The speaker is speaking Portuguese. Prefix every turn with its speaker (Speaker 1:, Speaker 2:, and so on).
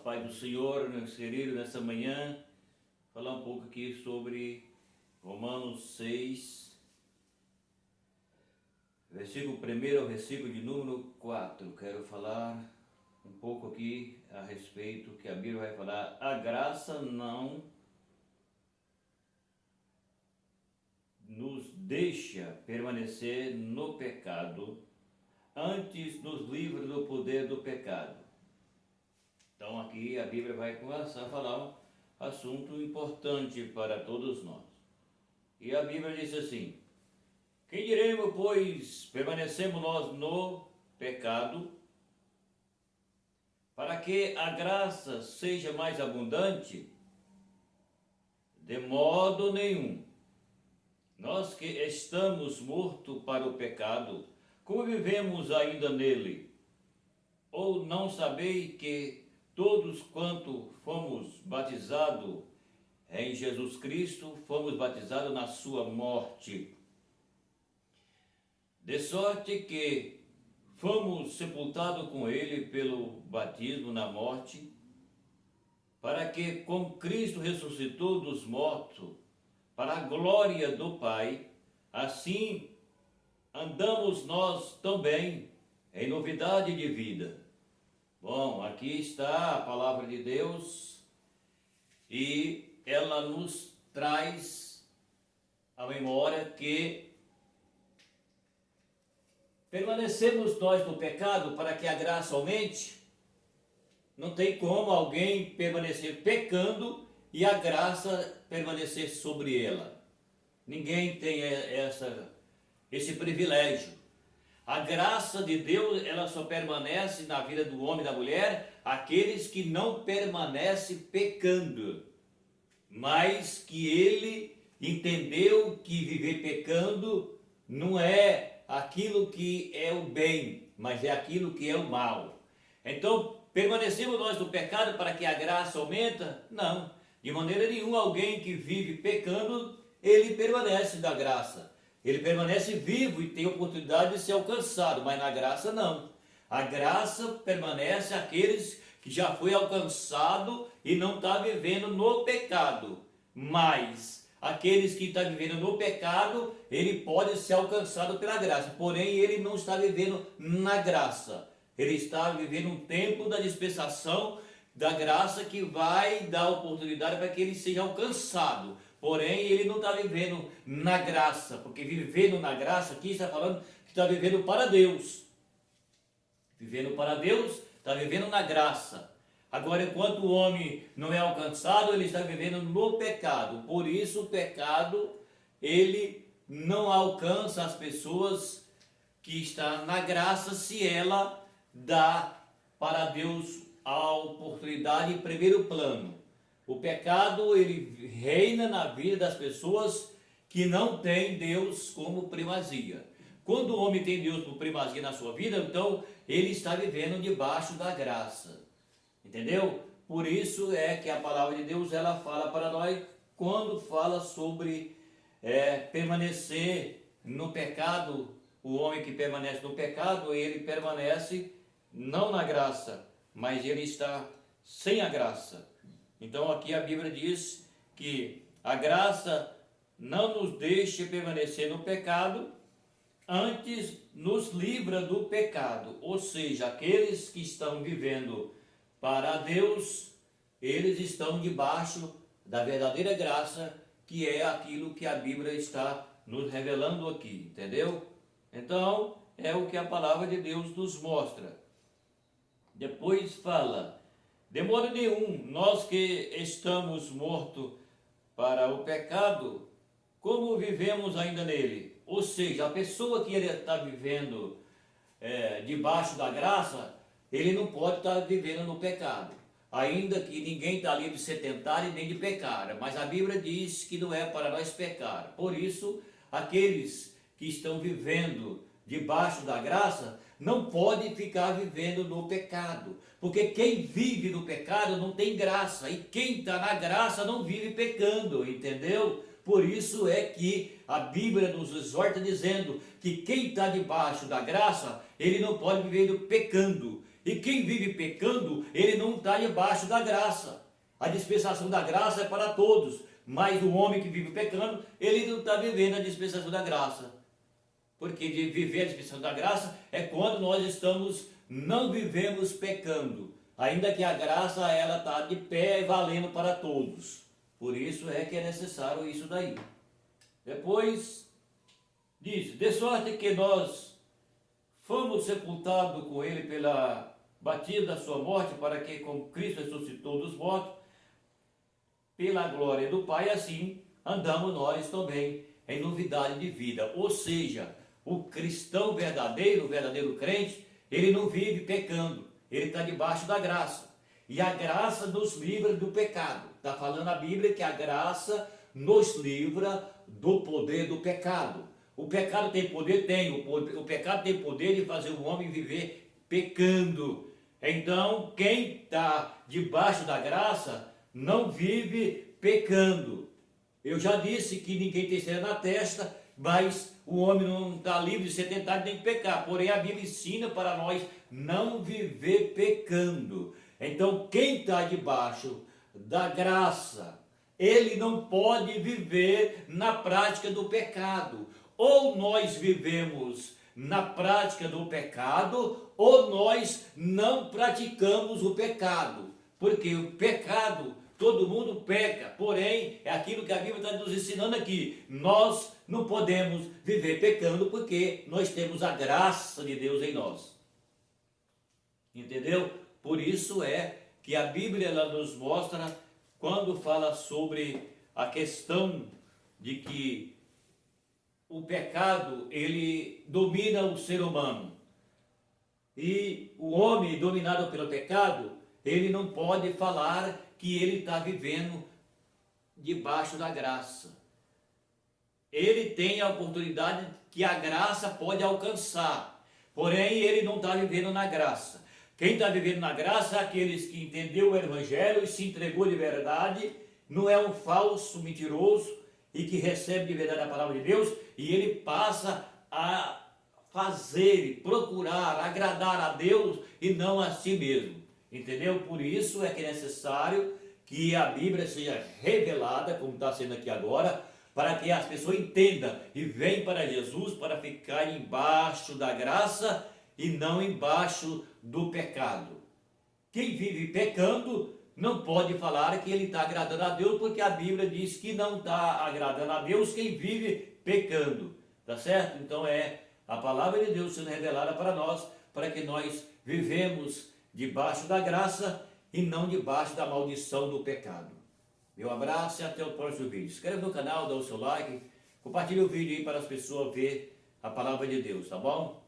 Speaker 1: Pai do Senhor, meus queridos, nessa manhã, falar um pouco aqui sobre Romanos 6, versículo 1 ao versículo de número 4. Quero falar um pouco aqui a respeito que a Bíblia vai falar. A graça não nos deixa permanecer no pecado, antes nos livra do poder do pecado. Então aqui a Bíblia vai começar a falar um assunto importante para todos nós. E a Bíblia diz assim: quem diremos, pois, permanecemos nós no pecado, para que a graça seja mais abundante? De modo nenhum. Nós que estamos mortos para o pecado, como vivemos ainda nele? Ou não sabeis que todos quanto fomos batizados em Jesus Cristo, fomos batizados na sua morte? De sorte que fomos sepultados com ele pelo batismo na morte, para que, como Cristo ressuscitou dos mortos, para a glória do Pai, assim andamos nós também em novidade de vida. Bom, aqui está a palavra de Deus e ela nos traz a memória que permanecemos nós no pecado para que a graça aumente. Não tem como alguém permanecer pecando e a graça permanecer sobre ela. Ninguém tem esse privilégio. A graça de Deus, ela só permanece na vida do homem e da mulher, aqueles que não permanecem pecando, mas que ele entendeu que viver pecando não é aquilo que é o bem, mas é aquilo que é o mal. Então, permanecemos nós no pecado para que a graça aumenta? Não, de maneira nenhuma. Alguém que vive pecando, ele permanece da graça. Ele permanece vivo e tem oportunidade de ser alcançado, mas na graça não. A graça permanece àqueles que já foi alcançado e não está vivendo no pecado. Mas aqueles que estão vivendo no pecado, ele pode ser alcançado pela graça. Porém, ele não está vivendo na graça. Ele está vivendo um tempo da dispensação da graça que vai dar oportunidade para que ele seja alcançado. Porém, ele não está vivendo na graça, porque vivendo na graça, aqui está falando que está vivendo para Deus. Vivendo para Deus, está vivendo na graça. Agora, enquanto o homem não é alcançado, ele está vivendo no pecado. Por isso, o pecado, ele não alcança as pessoas que estão na graça, se ela dá para Deus a oportunidade em primeiro plano. O pecado, ele reina na vida das pessoas que não têm Deus como primazia. Quando o homem tem Deus como primazia na sua vida, então ele está vivendo debaixo da graça. Entendeu? Por isso é que a palavra de Deus, ela fala para nós, quando fala sobre permanecer no pecado. O homem que permanece no pecado, ele permanece não na graça, mas ele está sem a graça. Então aqui a Bíblia diz que a graça não nos deixa permanecer no pecado, antes nos livra do pecado. Ou seja, aqueles que estão vivendo para Deus, eles estão debaixo da verdadeira graça, que é aquilo que a Bíblia está nos revelando aqui, entendeu? Então, é o que a palavra de Deus nos mostra. Depois fala: de modo nenhum, nós que estamos mortos para o pecado, como vivemos ainda nele? Ou seja, a pessoa que ele está vivendo debaixo da graça, ele não pode estar vivendo no pecado. Ainda que ninguém está livre de ser tentado e nem de pecar. Mas a Bíblia diz que não é para nós pecar. Por isso, aqueles que estão vivendo debaixo da graça não podem ficar vivendo no pecado, porque quem vive no pecado não tem graça, e quem está na graça não vive pecando, entendeu? Por isso é que a Bíblia nos exorta dizendo que quem está debaixo da graça, ele não pode viver pecando. E quem vive pecando, ele não está debaixo da graça. A dispensação da graça é para todos, mas o homem que vive pecando, ele não está vivendo a dispensação da graça. Porque de viver a dispensação da graça é quando nós não vivemos pecando, ainda que a graça ela está de pé e valendo para todos. Por isso é que é necessário isso daí. Depois diz, de sorte que nós fomos sepultados com ele pela batida da sua morte, para que como Cristo ressuscitou dos mortos, pela glória do Pai, assim andamos nós também em novidade de vida. Ou seja, o cristão verdadeiro, o verdadeiro crente, ele não vive pecando, ele está debaixo da graça. E a graça nos livra do pecado. Está falando a Bíblia que a graça nos livra do poder do pecado. O pecado tem poder? Tem. O pecado tem poder de fazer o homem viver pecando. Então, quem está debaixo da graça não vive pecando. Eu já disse que ninguém tem cera na testa, mas o homem não está livre de ser tentado nem de pecar. Porém, a Bíblia ensina para nós não viver pecando. Então, quem está debaixo da graça, ele não pode viver na prática do pecado. Ou nós vivemos na prática do pecado, ou nós não praticamos o pecado. Porque o pecado, todo mundo peca, porém, é aquilo que a Bíblia está nos ensinando aqui. Nós não podemos viver pecando porque nós temos a graça de Deus em nós. Entendeu? Por isso é que a Bíblia ela nos mostra, quando fala sobre a questão de que o pecado, ele domina o ser humano. E o homem dominado pelo pecado, ele não pode falar que ele está vivendo debaixo da graça. Ele tem a oportunidade que a graça pode alcançar, porém ele não está vivendo na graça. Quem está vivendo na graça é aqueles que entendeu o Evangelho e se entregou de verdade, não é um falso mentiroso e que recebe de verdade a palavra de Deus, e ele passa a fazer, procurar, agradar a Deus e não a si mesmo. Entendeu? Por isso é que é necessário que a Bíblia seja revelada, como está sendo aqui agora, para que as pessoas entendam e venham para Jesus para ficar embaixo da graça e não embaixo do pecado. Quem vive pecando não pode falar que ele está agradando a Deus, porque a Bíblia diz que não está agradando a Deus quem vive pecando. Tá certo? Então é a palavra de Deus sendo revelada para nós, para que nós vivemos debaixo da graça e não debaixo da maldição do pecado. Meu abraço e até o próximo vídeo. Se inscreve no canal, dá o seu like, compartilhe o vídeo aí para as pessoas verem a palavra de Deus, tá bom?